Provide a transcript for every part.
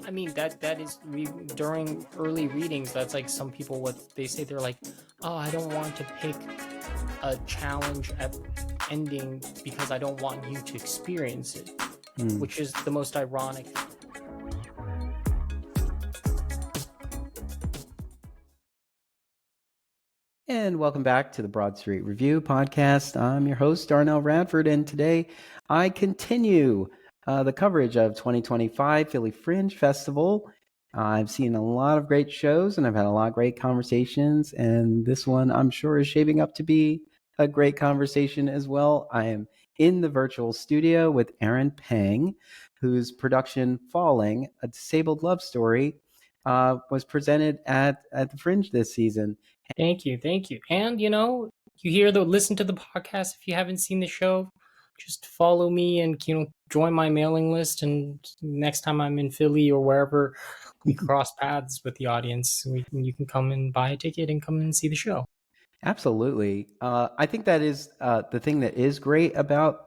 I mean, that is during early readings. That's like some people what they say. They're like, oh, I don't want to pick a challenge at ending because I don't want you to experience it, which is the most ironic. And welcome back to the Broad Street Review podcast. I'm your host, Darnelle Radford, and today I continue the coverage of 2025 Philly Fringe Festival. I've seen a lot of great shows and I've had a lot of great conversations, and this one I'm sure is shaping up to be a great conversation as well. I am in the virtual studio with Aaron Pang, whose production Falling, a Disabled Love Story, was presented at the Fringe this season. Thank you. And listen to the podcast if you haven't seen the show. Just follow me and join my mailing list. And next time I'm in Philly or wherever we cross paths with the audience, you can come and buy a ticket and come and see the show. Absolutely. I think that is the thing that is great about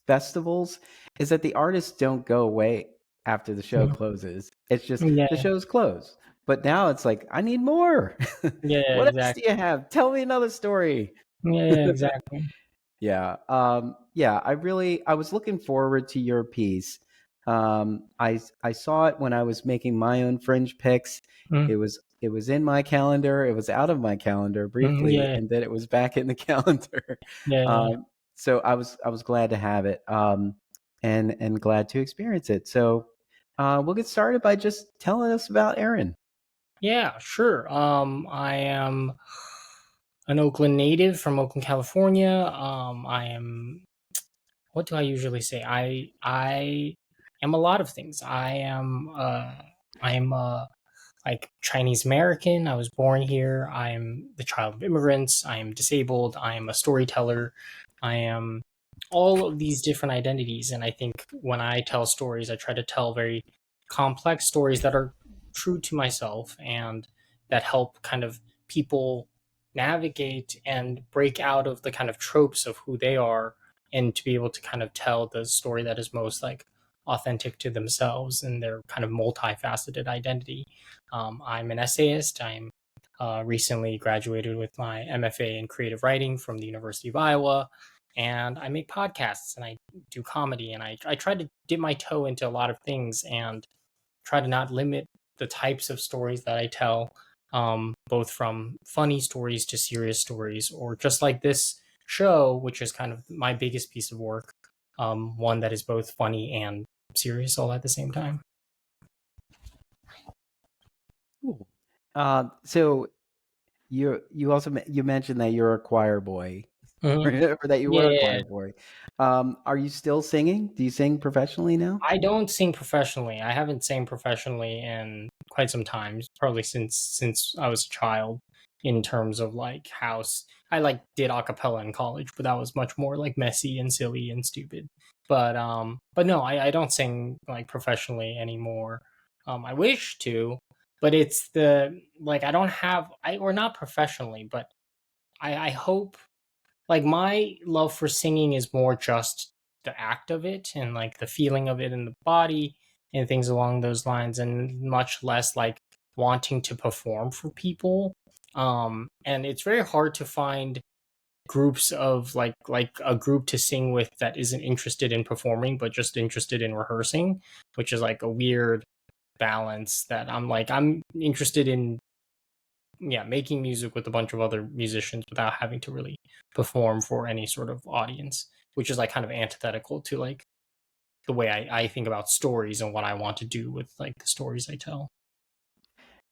festivals is that the artists don't go away after the show closes. It's just the show's closed. But now it's like, I need more. Yeah, What exactly. else do you have? Tell me another story. Yeah, exactly. Yeah. I was looking forward to your piece. I saw it when I was making my own Fringe picks. It was in my calendar. It was out of my calendar briefly, and then it was back in the calendar. So I was glad to have it, and glad to experience it. So we'll get started by just telling us about Aaron. Yeah, sure. I am an Oakland native from Oakland, California. What do I usually say? I am a lot of things. I'm like Chinese American. I was born here. I am the child of immigrants. I am disabled. I am a storyteller. I am all of these different identities. And I think when I tell stories, I try to tell very complex stories that are true to myself and that help kind of people navigate and break out of the kind of tropes of who they are, and to be able to kind of tell the story that is most like authentic to themselves and their kind of multifaceted identity. I'm an essayist. I'm recently graduated with my MFA in creative writing from the University of Iowa, and I make podcasts and I do comedy, and I try to dip my toe into a lot of things and try to not limit the types of stories that I tell, both from funny stories to serious stories, or just like this show, which is kind of my biggest piece of work, one that is both funny and serious all at the same time. Cool. So you also mentioned that you're a choir boy, or that you were a choir boy. Are you still singing? Do you sing professionally now? I don't sing professionally. I haven't sang professionally in quite some time, probably since I was a child. In terms of like house, I like did a cappella in college, but that was much more like messy and silly and stupid. But no, I don't sing like professionally anymore. I wish to, but it's the like I don't have or not professionally, but I hope, like, my love for singing is more just the act of it and like the feeling of it in the body and things along those lines, and much less like wanting to perform for people. And it's very hard to find groups of like a group to sing with that isn't interested in performing but just interested in rehearsing, which is like a weird balance that I'm interested in, making music with a bunch of other musicians without having to really perform for any sort of audience, which is like kind of antithetical to like the way I think about stories and what I want to do with like the stories I tell.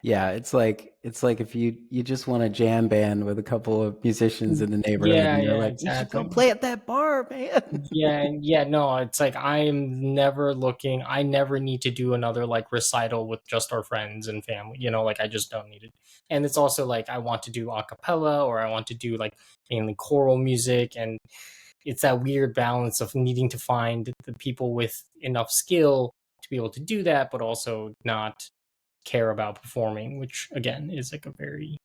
Yeah, it's like if you just want a jam band with a couple of musicians in the neighborhood, and you're like, exactly. you should go play at that bar, man. No, it's like I'm never looking. I never need to do another like recital with just our friends and family. Like I just don't need it. And it's also like I want to do a cappella, or I want to do like mainly choral music, and it's that weird balance of needing to find the people with enough skill to be able to do that, but also not care about performing, which again is like a very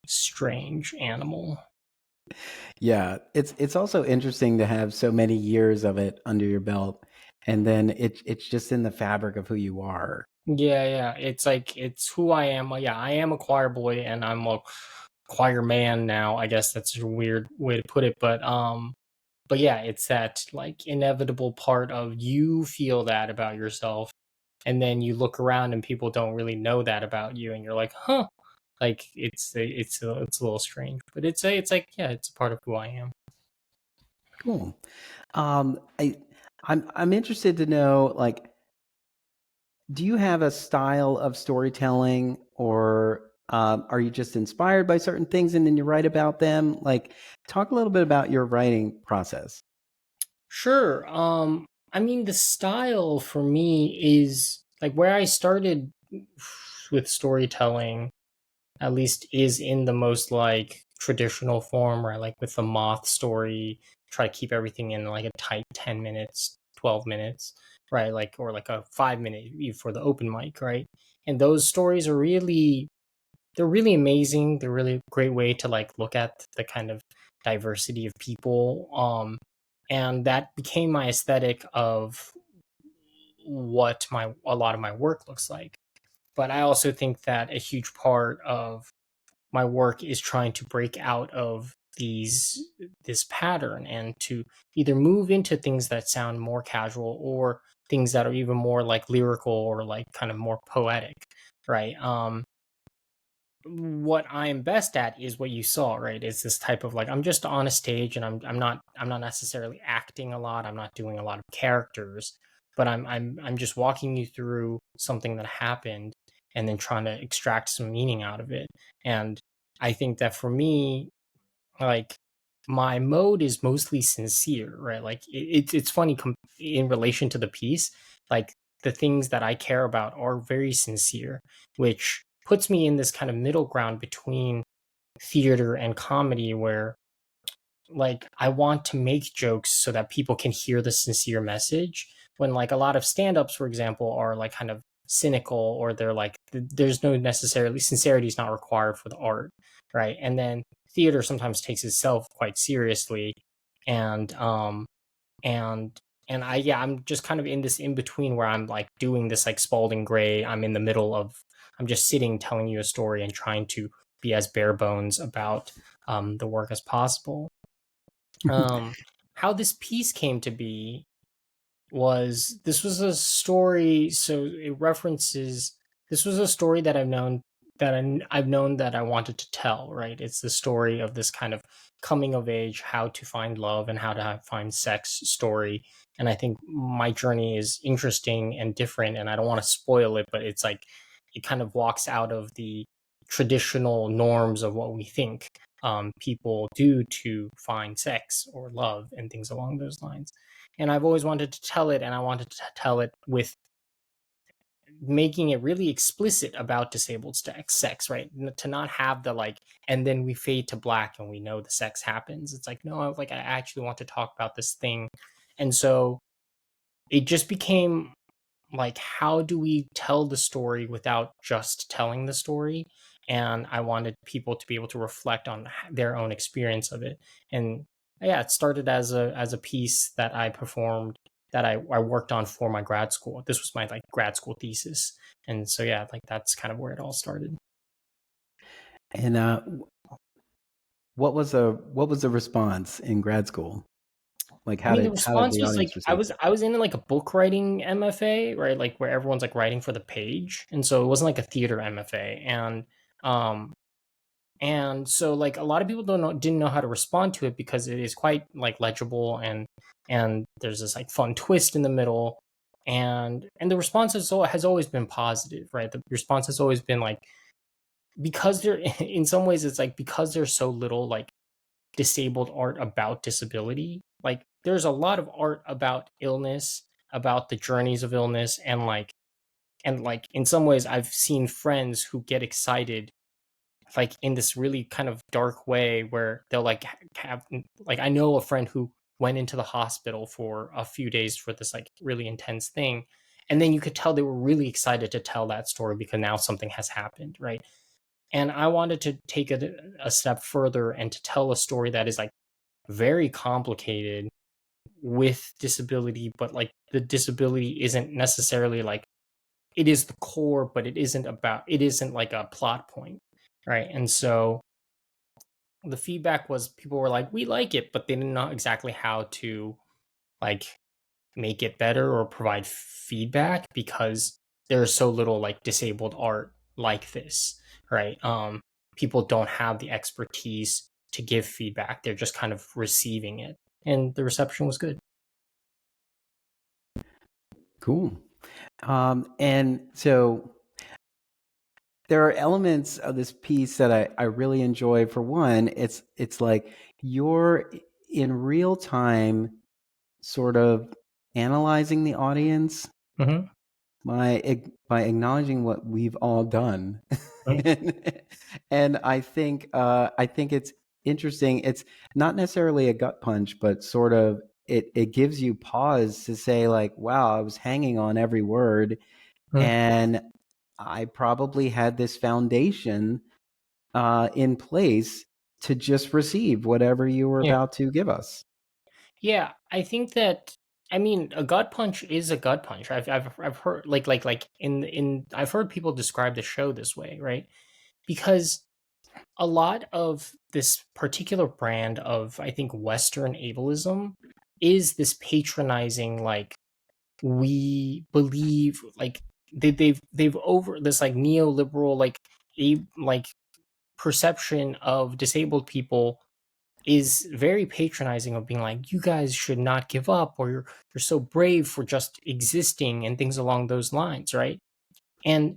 strange animal. Yeah, it's also interesting to have so many years of it under your belt, and then it's just in the fabric of who you are. Yeah, it's like it's who I am. Yeah, I am a choir boy and I'm a choir man now. I guess that's a weird way to put it, but yeah, it's that like inevitable part of you feel that about yourself, and then you look around and people don't really know that about you, and you're like, huh, like it's a little strange, but it's like yeah, it's a part of who I am. Cool. Um, I, I'm interested to know, like, do you have a style of storytelling, or are you just inspired by certain things and then you write about them? Like, talk a little bit about your writing process. Sure. I mean, the style for me is like where I started with storytelling, at least is in the most like traditional form, right? Like with the moth story, try to keep everything in like a tight 10 minutes, 12 minutes, right? Like, or like a 5 minute for the open mic, right? And those stories are really, they're really amazing. They're really a great way to like look at the kind of diversity of people. And that became my aesthetic of what my a lot of my work looks like. But I also think that a huge part of my work is trying to break out of this pattern and to either move into things that sound more casual or things that are even more like lyrical or like kind of more poetic, right? What I am best at is what you saw, right? It's this type of like I'm just on a stage and I'm not necessarily acting a lot. I'm not doing a lot of characters, but I'm just walking you through something that happened and then trying to extract some meaning out of it. And I think that for me, like my mode is mostly sincere, right? Like it's funny in relation to the piece, like the things that I care about are very sincere, which puts me in this kind of middle ground between theater and comedy where like I want to make jokes so that people can hear the sincere message when like a lot of stand-ups for example are like kind of cynical or they're like there's no necessarily sincerity is not required for the art, right? And then theater sometimes takes itself quite seriously and and and I yeah, I'm just kind of in this in between where I'm like doing this like Spalding Gray. I'm in the middle of I'm just sitting telling you a story and trying to be as bare bones about the work as possible. um how this piece came to be was this was a story, so it references this was a story that I've known that I wanted to tell, right? It's the story of this kind of coming of age, how to find love and how to find sex story. And I think my journey is interesting and different, and I don't want to spoil it, but it's like it kind of walks out of the traditional norms of what we think people do to find sex or love and things along those lines. And I've always wanted to tell it, and I wanted to tell it with making it really explicit about disabled sex, right? To not have the like, and then we fade to black and we know the sex happens. It's like, no, like I actually want to talk about this thing. And so it just became like, how do we tell the story without just telling the story? And I wanted people to be able to reflect on their own experience of it. And yeah, it started as a piece that I performed that I worked on for my grad school. This was my like grad school thesis. And so yeah, like that's kind of where it all started. And what was the response in grad school? Like, I mean, the how did response the was like audience receive it? I was in like a book writing MFA, right? Like where everyone's like writing for the page. And so it wasn't like a theater MFA. Um and so like a lot of people didn't know how to respond to it because it is quite like legible and there's this like fun twist in the middle, and the response has always been positive, right? The response has always been like because there in some ways it's like because there's so little like disabled art about disability, like there's a lot of art about illness, about the journeys of illness, and like in some ways I've seen friends who get excited like in this really kind of dark way where they'll like have like I know a friend who went into the hospital for a few days for this like really intense thing, and then you could tell they were really excited to tell that story because now something has happened, right? And I wanted to take a step further and to tell a story that is like very complicated with disability, but like the disability isn't necessarily like it is the core, but it isn't like a plot point, right? And so the feedback was people were like, we like it, but they didn't know exactly how to like make it better or provide feedback because there's so little like disabled art like this, right? People don't have the expertise to give feedback. They're just kind of receiving it. And the reception was good. Cool. And so there are elements of this piece that I really enjoy. For one, it's like you're in real time sort of analyzing the audience Mm-hmm. by acknowledging what we've all done. Mm-hmm. And I think it's interesting. It's not necessarily a gut punch, but sort of it gives you pause to say like, wow, I was hanging on every word, and I probably had this foundation in place to just receive whatever you were Yeah. about to give us. Yeah, I think that I mean a gut punch is a gut punch. I've heard like in I've heard people describe the show this way, right? Because a lot of this particular brand of I think Western ableism is this patronizing like we believe like they've over this like neoliberal like perception of disabled people is very patronizing of being like you guys should not give up or you're so brave for just existing and things along those lines, right? And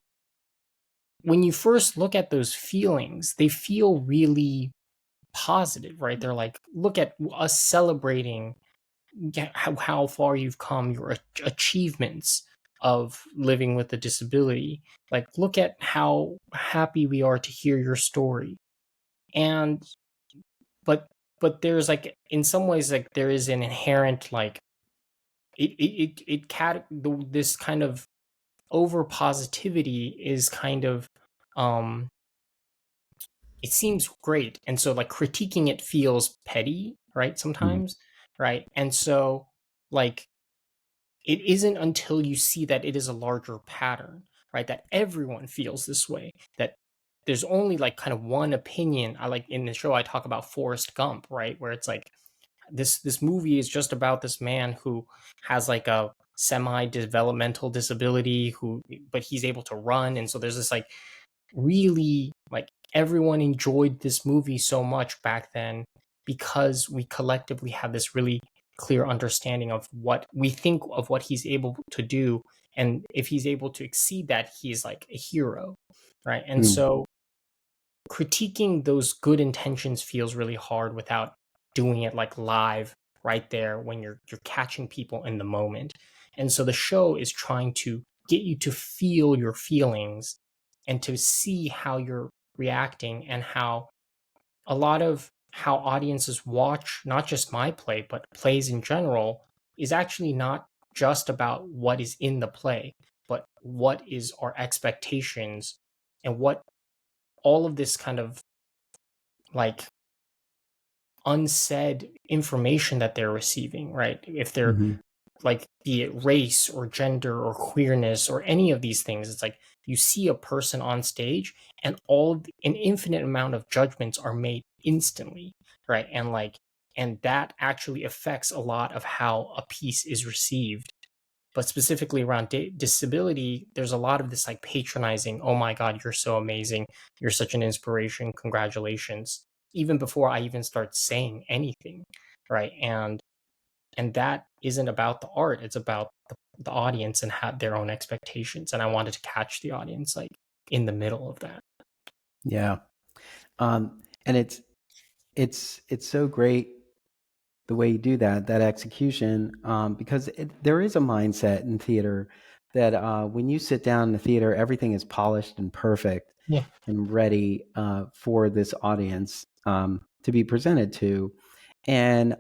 when you first look at those feelings they feel really positive, right? They're like look at us celebrating how far you've come, your achievements of living with a disability. Like look at how happy we are to hear your story. And but there's like in some ways like there is an inherent like this kind of over positivity is kind of um it seems great, and so like critiquing it feels petty, right? Mm. Sometimes, right? And so like it isn't until you see that it is a larger pattern, right? That everyone feels this way, that there's only like kind of one opinion. I like in the show I talk about Forrest Gump, right? Where it's like this movie is just about this man who has like a semi developmental disability who but he's able to run, and so there's this like really like everyone enjoyed this movie so much back then because we collectively have this really clear understanding of what we think of what he's able to do, and if he's able to exceed that he's like a hero, right? And Mm. so critiquing those good intentions feels really hard without doing it like live right there when you're catching people in the moment. And so the show is trying to get you to feel your feelings and to see how you're reacting, and how a lot of how audiences watch not just my play but plays in general is actually not just about what is in the play but what is our expectations and what all of this kind of like unsaid information that they're receiving, right? If they're Mhm. like be it race or gender or queerness or any of these things, it's like you see a person on stage and an infinite amount of judgments are made instantly, right? And like and that actually affects a lot of how a piece is received. But specifically around disability, there's a lot of this like patronizing, oh my god, you're so amazing, you're such an inspiration, congratulations, even before I even start saying anything, right? And that isn't about the art, it's about the audience and have their own expectations, and I wanted to catch the audience like in the middle of that. Yeah. And it's so great the way you do that execution, because there is a mindset in theater that when you sit down in the theater, everything is polished and perfect Yeah. and ready for this audience to be presented to. And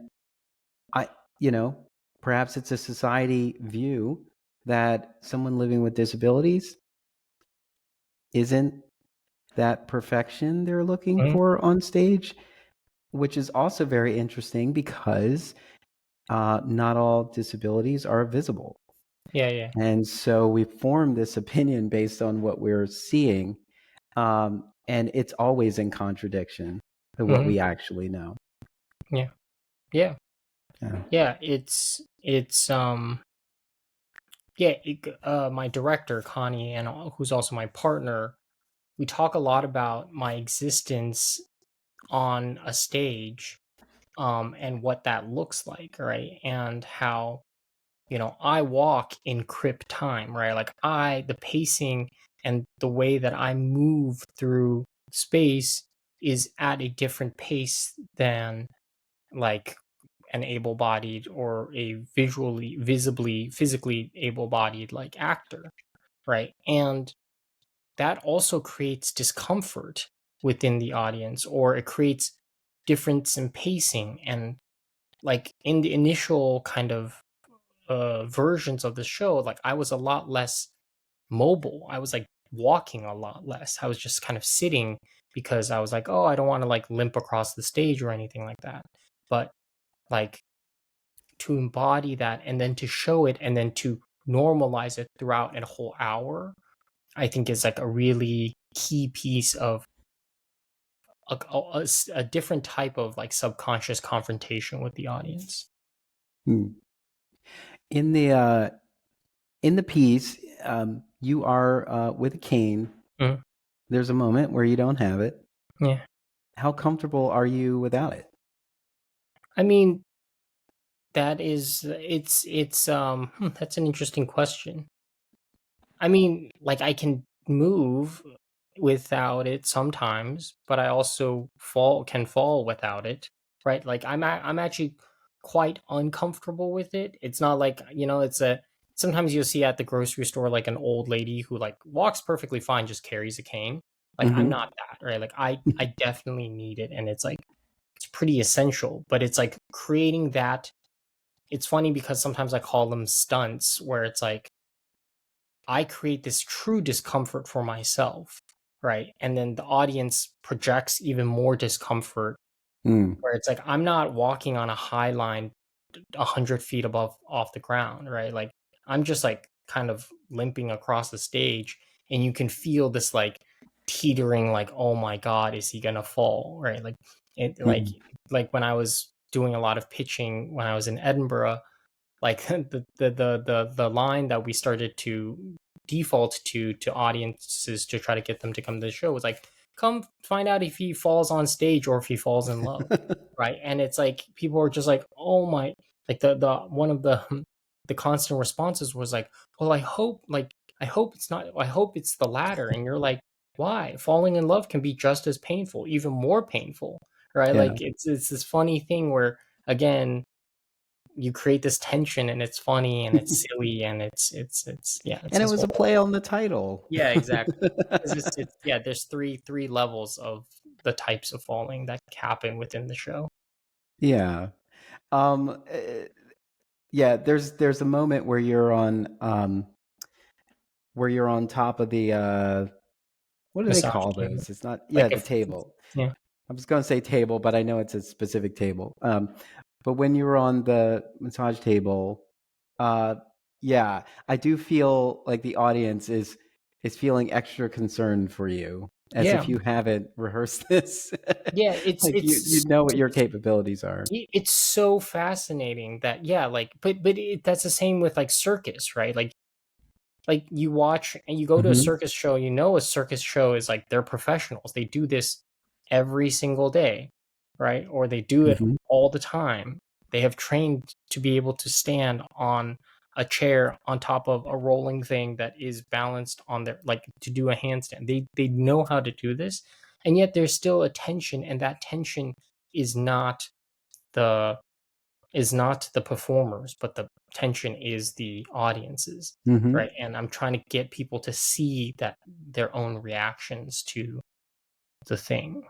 I, you know, perhaps it's a society view that someone living with disabilities isn't that perfection they're looking Mhm. for on stage, which is also very interesting because not all disabilities are visible. Yeah, yeah. And so we form this opinion based on what we're seeing. And it's always in contradiction to what Hmm. we actually know. Yeah, yeah, Yeah. yeah. Yeah. My director Connie, and who's also my partner, we talk a lot about my existence on a stage, and what that looks like, right? And how, I walk in crip time, right? Like the pacing and the way that I move through space is at a different pace than like an able-bodied or a visibly, physically able-bodied like actor, right? And that also creates discomfort within the audience, or it creates difference in pacing. And like in the initial kind of versions of the show, like I was a lot less mobile. I was like walking a lot less. I was just kind of sitting because I was like, oh, I don't want to like limp across the stage or anything like that. But like to embody that and then to show it and then to normalize it throughout a whole hour, I think is like a really key piece of a different type of like subconscious confrontation with the audience. Hmm. In the piece, you are with a cane. Mhm. There's a moment where you don't have it. Yeah. How comfortable are you without it? I mean, that's an interesting question. I mean, like I can move without it sometimes, but I also fall without it, right? Like I'm actually quite uncomfortable with it. It's not like, it's a sometimes you'll see at the grocery store like an old lady who like walks perfectly fine, just carries a cane. Like I'm Mm-hmm. not that, right? Like I definitely need it, and it's like it's pretty essential, but it's like creating that. It's funny because sometimes I call them stunts where it's like I create this true discomfort for myself, right? And then the audience projects even more discomfort, Mm. where it's like I'm not walking on a high line 100 feet above off the ground, right? Like I'm just like kind of limping across the stage, and you can feel this like teetering, like, oh my god, is he gonna fall, right? Like it, Mm. like when I was doing a lot of pitching when I was in Edinburgh, like the line that we started to default to audiences to try to get them to come to the show was like, come find out if he falls on stage or if he falls in love, right? And it's like people are just like, oh my, like the one of the the constant responses was like, well, I hope it's not, I hope it's the latter. And you're like, why? Falling in love can be just as painful, even more painful, right? Yeah. Like it's this funny thing where, again, you create this tension, and it's funny and it's silly and it's yeah, it's And it this was whole a play on the title. yeah, exactly. It's yeah, there's three levels of the types of falling that happen within the show. Yeah. Um, uh, yeah, there's a moment where you're on top of the what do they Massage call table. those? It's not, yeah, Like the if table. yeah. I was going to say table, but I know it's a specific table. But when you were on the massage table, uh, yeah, I do feel like the audience is feeling extra concerned for you, as Yeah. if you haven't rehearsed this. Yeah, Like you know what your capabilities are. it's so fascinating that, yeah, like that's the same with like circus, right? Like you watch and you go to a Hmm. circus show, a circus show is like they're professionals. They do this every single day, right? Or they do it Hmm. all the time. They have trained to be able to stand on a chair on top of a rolling thing that is balanced on their, like, to do a handstand. They know how to do this. And yet there's still a tension, and that tension is not the the performers, but the tension is the audiences, Hmm. right? And I'm trying to get people to see that their own reactions to the thing.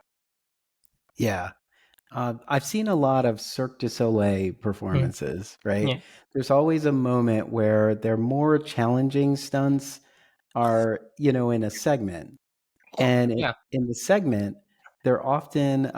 Yeah. I've seen a lot of Cirque du Soleil Mm, performances, right? yeah. There's always a moment where their more challenging stunts are, in a segment. And Yeah. in the segment, they're often,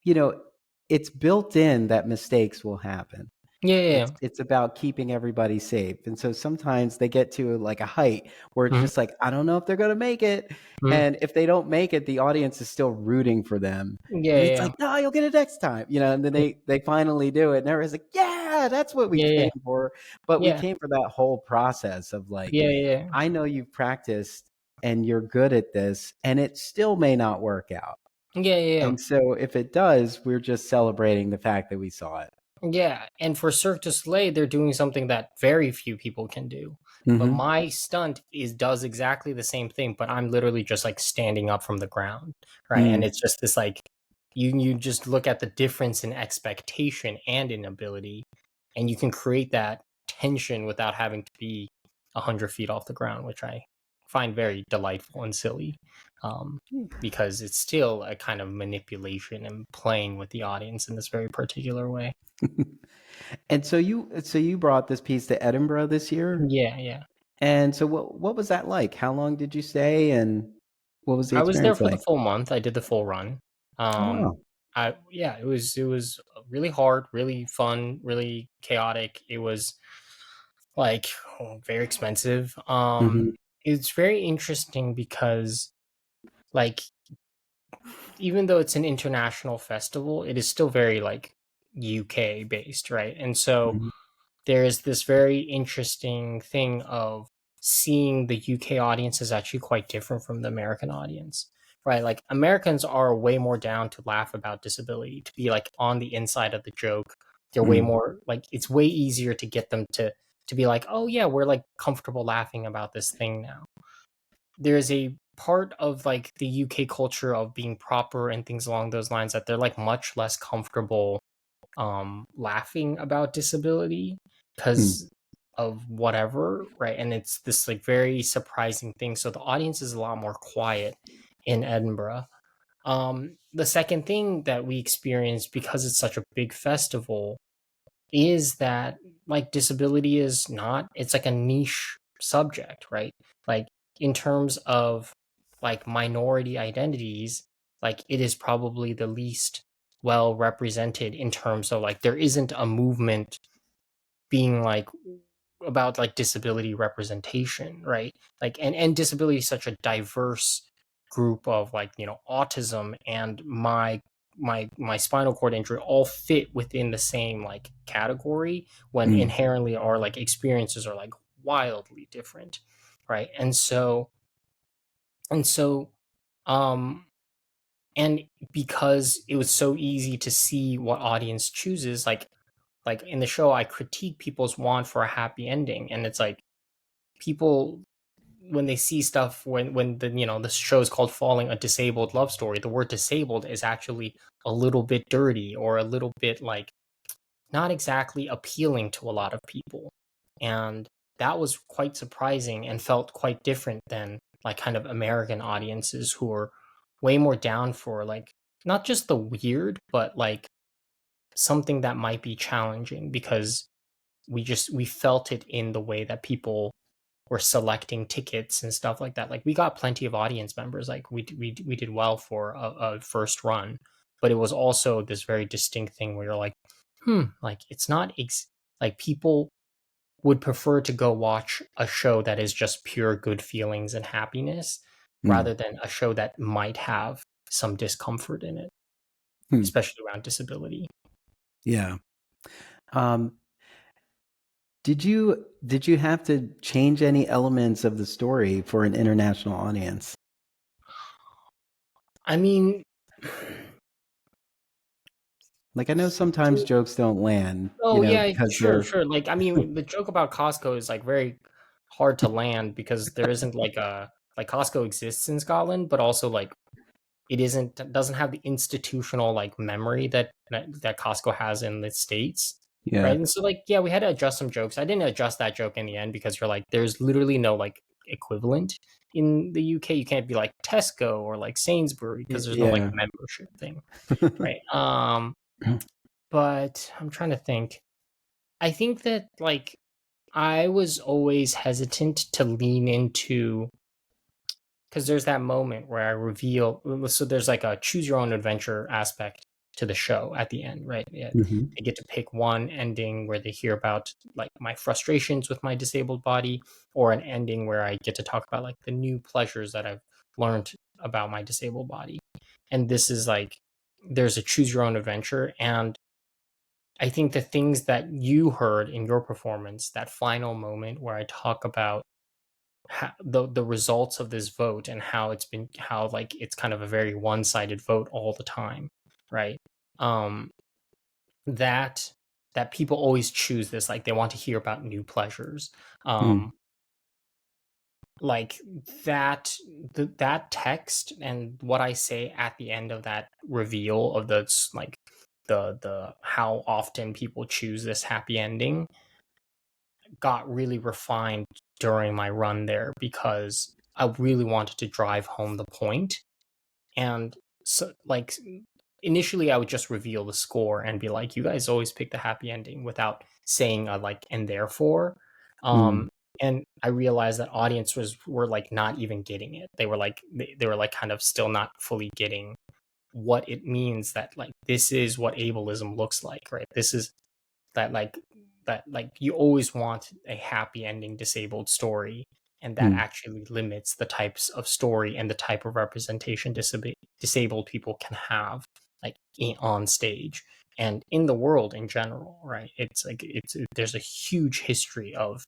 you know, it's built in that mistakes will happen. Yeah, yeah, yeah. It's about keeping everybody safe. And so sometimes they get to like a height where it's Mhm, just like, I don't know if they're going to make it. mhm. And if they don't make it, the audience is still rooting for them. Yeah, And yeah, it's yeah. like, no, you'll get it next time, and then they finally do it. And everyone's like, yeah, that's what we Yeah, yeah, came for. But we yeah, came for that whole process of like, yeah, yeah, I know you've practiced and you're good at this, and it still may not work out. yeah, yeah, yeah. And so if it does, we're just celebrating the fact that we saw it. Yeah, and for Cirque du Soleil, they're doing something that very few people can do. But Hmm. my stunt is does exactly the same thing, but I'm literally just like standing up from the ground, right? And Mm. it's just this like you just look at the difference in expectation and in ability, and you can create that tension without having to be 100 feet off the ground, which I find very delightful and silly. Um, because it's still a kind of manipulation and playing with the audience in this very particular way. And so you brought this piece to Edinburgh this year? Yeah, yeah. And so what was that like? How long did you stay and what was the I was there experience for the like? full month. I did the full run. Oh, Um, wow. it was really hard, really fun, really chaotic. It was like very expensive. Mhm. It's very interesting because like even though it's an international festival, it is still very like UK based, right? And so Mhm. there's this very interesting thing of seeing the UK audience is actually quite different from the American audience, right? Like Americans are way more down to laugh about disability, to be like on the inside of the joke. They're way Mm. more like it's way easier to get them to be like, oh yeah, we're like comfortable laughing about this thing now. There's a part of like the UK culture of being proper and things along those lines that they're like much less comfortable laughing about disability Mm. because of whatever, right? And it's this like very surprising thing. So the audience is a lot more quiet in Edinburgh. The second thing that we experienced because it's such a big festival is that like disability is not, it's like a niche subject, right? Like in terms of like minority identities, like it is probably the least well represented in terms of like there isn't a movement being like about like disability representation, right? Like and disability is such a diverse group of like, autism and my spinal cord injury all fit within the same like category when Mm. inherently our like experiences are like wildly different, right? And so um and because it was so easy to see what audience chooses, like in the show I critique people's want for a happy ending, and it's like people when they see stuff when the show is called Falling, a disabled love story, the word disabled is actually a little bit dirty or a little bit like not exactly appealing to a lot of people. And that was quite surprising and felt quite different than like kind of American audiences who are way more down for like not just the weird, but like something that might be challenging because we felt it in the way that people were selecting tickets and stuff like that. Like we got plenty of audience members. Like we did well for a first run, but it was also this very distinct thing where you're like, like it's not like people would prefer to go watch a show that is just pure good feelings and happiness Mm. rather than a show that might have some discomfort in it, Mm. especially around disability. Yeah. Um, did you have to change any elements of the story for an international audience? I mean, Like I know sometimes jokes don't land, oh yeah, because sure, they're sure. Like I mean, the joke about Costco is like very hard to land because there isn't like a like Costco exists in Scotland, but also like it doesn't have the institutional like memory that Costco has in the States, yeah. right? And so like yeah, we had to adjust some jokes. I didn't adjust that joke in the end because you're like there's literally no like equivalent in the UK. You can't be like Tesco or like Sainsbury because there's no like Yeah. membership thing, right? But I'm trying to think. I think that like I was always hesitant to lean into because there's that moment where I reveal so there's like a choose your own adventure aspect to the show at the end, right? Yeah, Hmm. they get to pick one ending where they hear about like my frustrations with my disabled body, or an ending where I get to talk about like the new pleasures that I've learned about my disabled body. And this is like, there's a choose your own adventure. And I think the things that you heard in your performance, that final moment where I talk about how, the results of this vote, and how it's been, how like it's kind of a very one-sided vote all the time, right? um that that people always choose this, like they want to hear about new pleasures. Mm. um like that, that text and what I say at the end of that reveal of the like the how often people choose this happy ending got really refined during my run there, because I really wanted to drive home the point. And so like initially I would just reveal the score and be like, you guys always pick the happy ending, without saying a like and therefore. Mm. um and I realized that audience were like not even getting it. They were like they were like kind of still not fully getting what it means, that like this is what ableism looks like, right? This is that like, that like you always want a happy ending disabled story, and that Mm. actually limits the types of story and the type of representation disabled people can have, like on stage and in the world in general, right? It's like there's a huge history of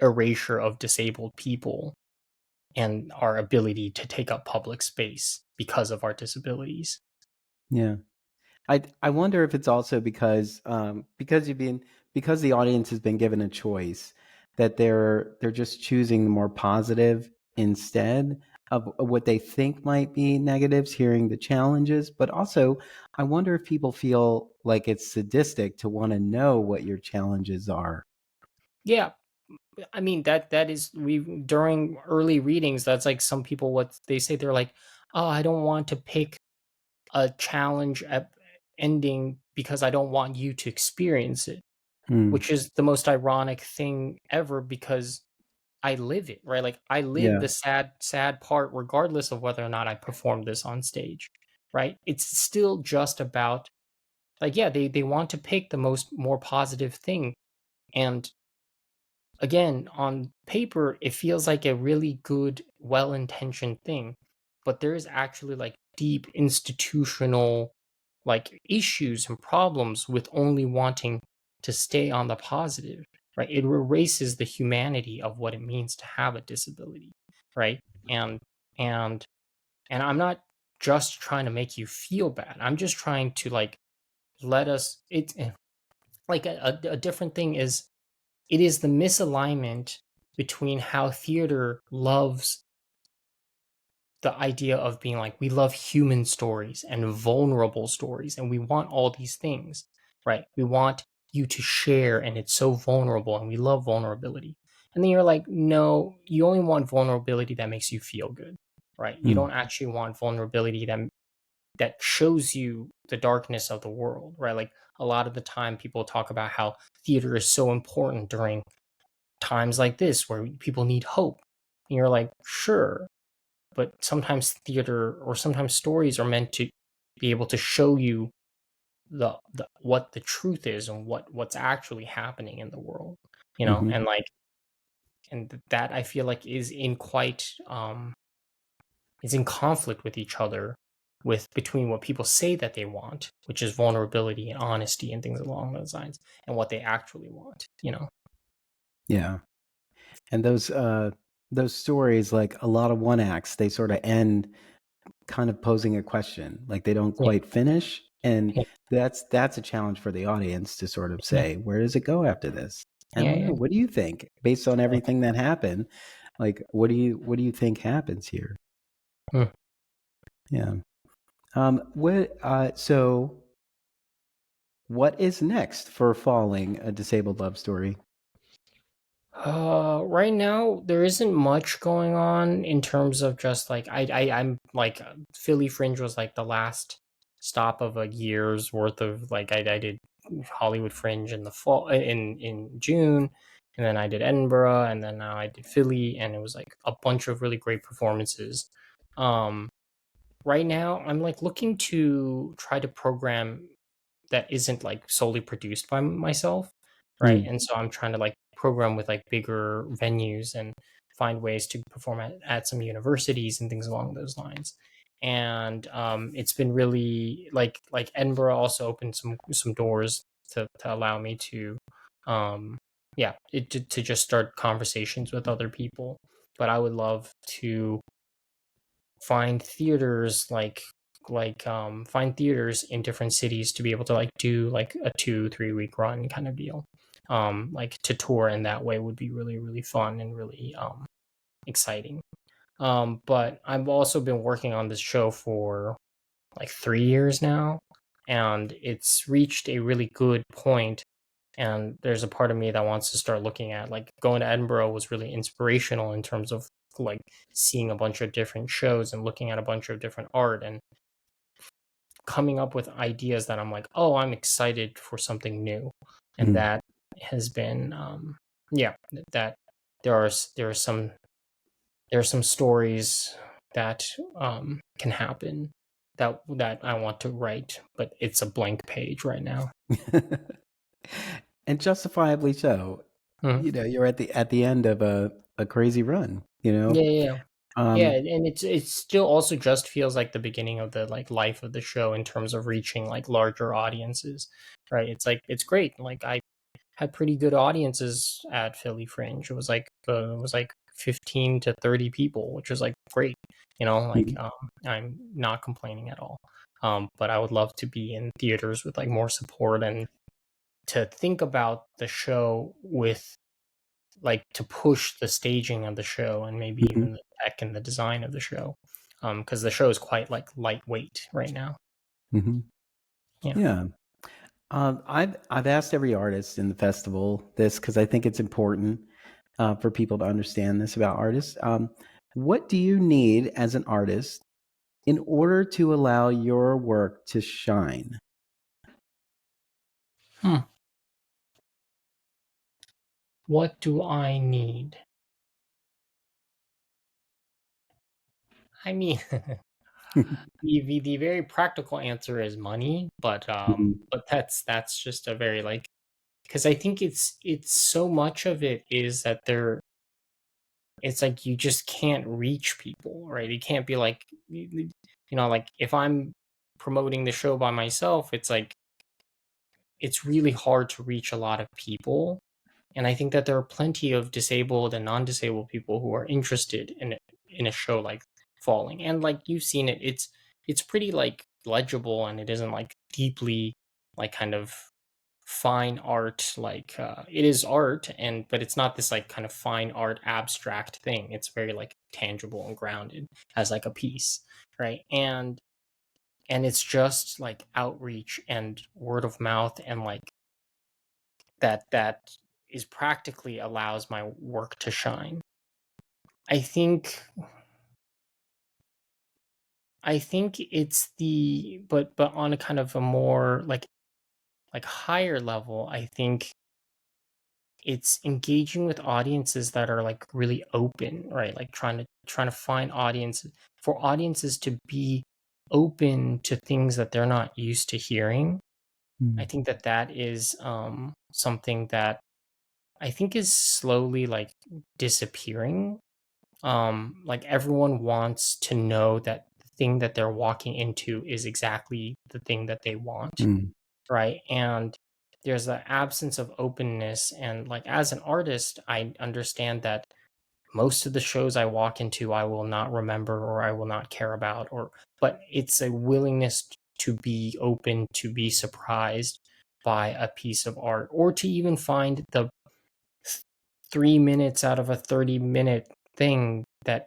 erasure of disabled people and our ability to take up public space because of our disabilities. Yeah. I wonder if it's also because you've been because the audience has been given a choice, that they're just choosing the more positive instead of what they think might be negatives, hearing the challenges. But also, I wonder if people feel like it's sadistic to want to know what your challenges are. Yeah, I mean that is, we during early readings, that's like some people, what they say, they're like, oh, I don't want to pick a challenge ending because I don't want you to experience it, Hmm. which is the most ironic thing ever, because I live it, right? Like I live Yeah. the sad part regardless of whether or not I perform this on stage, right? It's still just about like, yeah, they want to pick the more positive thing. And again, on paper, it feels like a really good, well intentioned thing. But there is actually like deep institutional like issues and problems with only wanting to stay on the positive, right? It erases the humanity of what it means to have a disability, right? And and and I'm not just trying to make you feel bad. I'm just trying to like let us, it's like a different thing is, it is the misalignment between how theater loves the idea of being like, we love human stories and vulnerable stories, and we want all these things, right? We want you to share, and it's so vulnerable, and we love vulnerability. And then you're like, no, you only want vulnerability that makes you feel good, right? You Hmm. don't actually want vulnerability that shows you the darkness of the world, right? Like a lot of the time people talk about how theater is so important during times like this where people need hope. And you're like, sure, but sometimes theater or sometimes stories are meant to be able to show you the what the truth is, and what's actually happening in the world, Hmm. and like, and that I feel like is in conflict with each other, with between what people say that they want, which is vulnerability and honesty and things along those lines, and what they actually want. Yeah. And those stories, like a lot of one acts, they sort of end kind of posing a question, like they don't Yeah, quite finish. And yeah, that's a challenge for the audience to sort of yeah, say, where does it go after this? I yeah, don't yeah, know. What do you think, based on yeah. everything that happened? Like, what do you think happens here? Hmm. Yeah. So what is next for Falling, a disabled love story? Right now there isn't much going on in terms of just like I'm like Philly Fringe was like the last stop of a year's worth of like I did Hollywood Fringe in the fall in June, and then I did Edinburgh, and then now I did Philly, and it was like a bunch of really great performances. Um right now I'm like looking to try to program that isn't like solely produced by myself, right? Mm, And so I'm trying to like program with like bigger venues and find ways to perform at some universities and things along those lines. And it's been really like Edinburgh also opened some doors to allow me to um yeah to just start conversations with other people. But I would love to find theaters find theaters in different cities to be able to like do like a 2 3 week run kind of deal, like to tour in that way would be really really fun and really exciting. But I've also been working on this show for like 3 years now, and it's reached a really good point, and there's a part of me that wants to start looking at like going to Edinburgh was really inspirational in terms of like seeing a bunch of different shows and looking at a bunch of different art and coming up with ideas that I'm like, oh, I'm excited for something new. And mm. that has been yeah, that there are there are some stories that can happen that I want to write, but it's a blank page right now. And justifiably so. Mhm. You know, you're at the end of a crazy run, you know? Yeah, yeah, yeah. Yeah, Um, and it's still also just feels like the beginning of the like life of the show in terms of reaching like larger audiences, right? It's like it's great. Like I had pretty good audiences at Philly Fringe. It was like 15 to 30 people, which was like great. You know, like mhm, I'm not complaining at all. But I would love to be in theaters with like more support and to think about the show with like to push the staging of the show and maybe mhm, even the tech and the design of the show. Because the show is quite like lightweight right now. mhm. Yeah. Yeah. I've asked every artist in the festival this because I think it's important for people to understand this about artists. What do you need as an artist in order to allow your work to shine? Hmm. What do I need? I mean, the very practical answer is money, Mhm, but that's just a very like because I think it's so much of it is that they're it's like you just can't reach people, right? You can't be like you know like if I'm promoting the show by myself, it's like it's really hard to reach a lot of people. And I think that there are plenty of disabled and non-disabled people who are interested in a show like Falling. And like you've seen it, it's pretty like legible and it isn't like deeply like kind of fine art like it is art and but it's not this like kind of fine art abstract thing. It's very like tangible and grounded as like a piece, right? And it's just like outreach and word of mouth and like that is practically allows my work to shine. I think I think it's the but on a kind of a more like higher level, I think it's engaging with audiences that are like really open, right? Like trying to find audiences for audiences to be open to things that they're not used to hearing. I mm, think that that is something that I think is slowly like disappearing. Like everyone wants to know that the thing that they're walking into is exactly the thing that they want, mm, right? And there's an absence of openness, and like as an artist I understand that most of the shows I walk into I will not remember or I will not care about, or but it's a willingness to be open, to be surprised by a piece of art, or to even find the 3 minutes out of a 30-minute thing that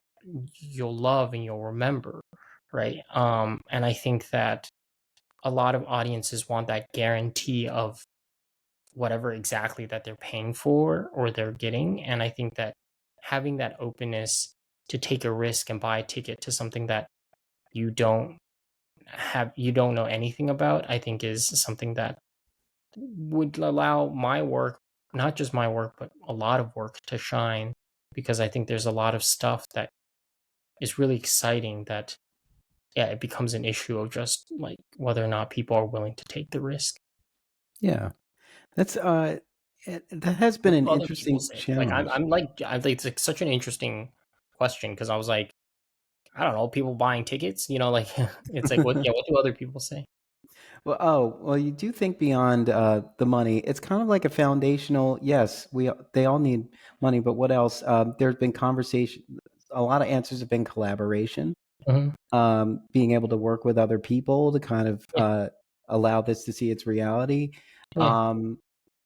you'll love and you'll remember, right? And I think that a lot of audiences want that guarantee of whatever exactly that they're paying for or they're getting. And I think that having that openness to take a risk and buy a ticket to something that you don't you don't know anything about, I think is something that would allow my work, not just my work, but a lot of work to shine, because I think there's a lot of stuff that is really exciting that yeah, it becomes an issue of just like whether or not people are willing to take the risk. Yeah. That's that has been What an do other people interesting say? Like challenge. I think it's like such an interesting question because I was like, I don't know, people buying tickets, you know, like it's like what do other people say? Well, well, you do think beyond the money. It's kind of like a foundational. Yes, they all need money, but what else? There's been conversation. A lot of answers have been collaboration, Hmm. being able to work with other people to kind of Yeah, allow this to see its reality. yeah, Um,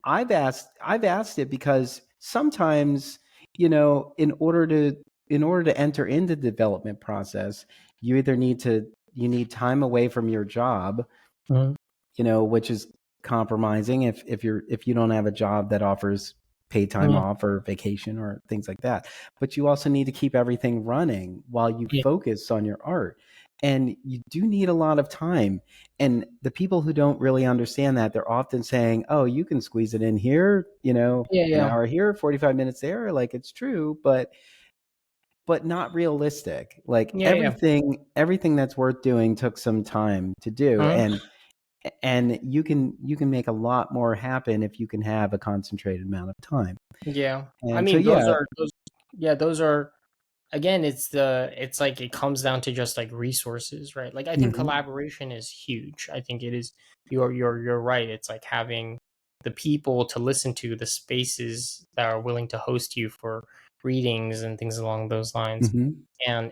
I've asked it because sometimes, in order to enter into the development process, you either need time away from your job, mhm, which is compromising if you don't have a job that offers paid time mhm, off or vacation or things like that. But you also need to keep everything running while you yeah, focus on your art. And you do need a lot of time. And the people who don't really understand that, they're often saying, "Oh, you can squeeze it in here, yeah, an yeah, hour here, 45 minutes there." Like it's true, but not realistic. Like yeah, yeah. everything that's worth doing took some time to do. Mhm. And you can make a lot more happen if you can have a concentrated amount of time. Yeah. I And so mean, yeah. those are again, it's like it comes down to just like resources, right? Like I think Hmm. collaboration is huge. I think it is you're right. It's like having the people to listen to, the spaces that are willing to host you for readings and things along those lines. Hmm. And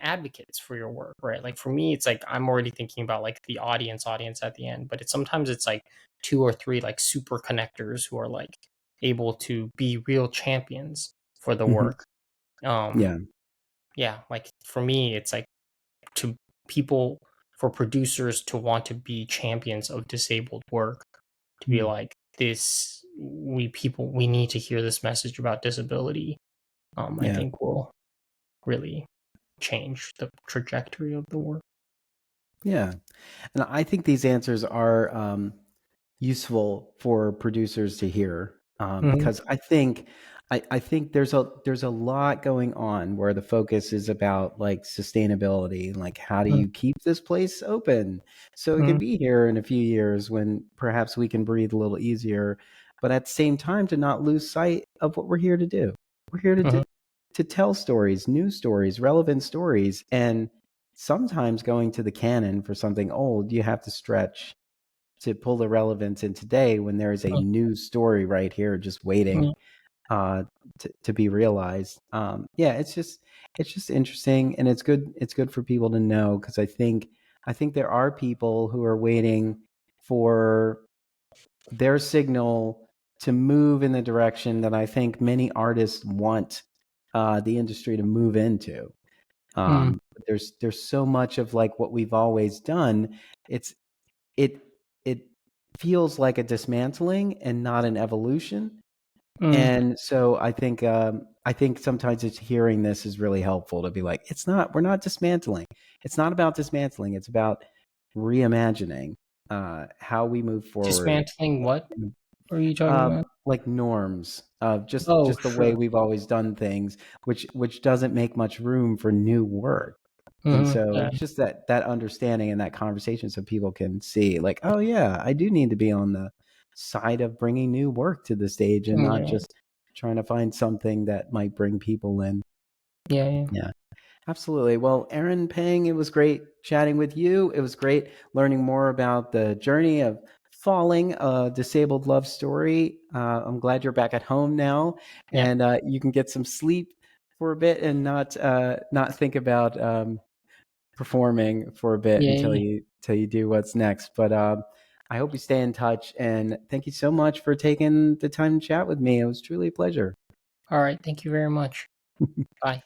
advocates for your work, right? Like for me, it's like I'm already thinking about like the audience at the end, but it's sometimes it's like two or three like super connectors who are like able to be real champions for the Hmm. work. um Yeah. yeah, like for me it's like to people, for producers to want to be champions of disabled work, to be Mm. like this, we need to hear this message about disability. I Yeah. think will really change the trajectory of the work. Yeah. And I think these answers are useful for producers to hear, Mhm, because I think there's a lot going on where the focus is about like sustainability, like how do mhm, you keep this place open so it can mhm, be here in a few years when perhaps we can breathe a little easier, but at the same time to not lose sight of what we're here to do. We're here mhm, to tell stories, new stories, relevant stories, and sometimes going to the canon for something old, you have to stretch to pull the relevance in today when there is a new story right here just waiting mhm, uh, to be realized. Yeah, it's just interesting, and it's good for people to know, because I think there are people who are waiting for their signal to move in the direction that I think many artists want the industry to move into. mhm, But there's so much of like what we've always done. It it it feels like a dismantling and not an evolution. mhm, And so I think sometimes it's hearing this is really helpful to be like, we're not dismantling. It's not about dismantling. It's about reimagining how we move forward. dismantling what are you talking about? Like norms of just Oh, just the way sure. we've always done things, which doesn't make much room for new work. And Mhm, so yeah, it's just that understanding and that conversation, so people can see like, oh yeah, I do need to be on the side of bringing new work to the stage and not yeah, just trying to find something that might bring people in. yeah, yeah. Yeah. Absolutely. Well, Aaron Pang, it was great chatting with you. It was great learning more about the journey of falling, a disabled love story. I'm glad you're back at home now, Yeah. and you can get some sleep for a bit and not think about performing for a bit Yeah, until yeah. you do what's next. But I hope you stay in touch, and thank you so much for taking the time to chat with me. It was truly a pleasure. All right. Thank you very much. Bye.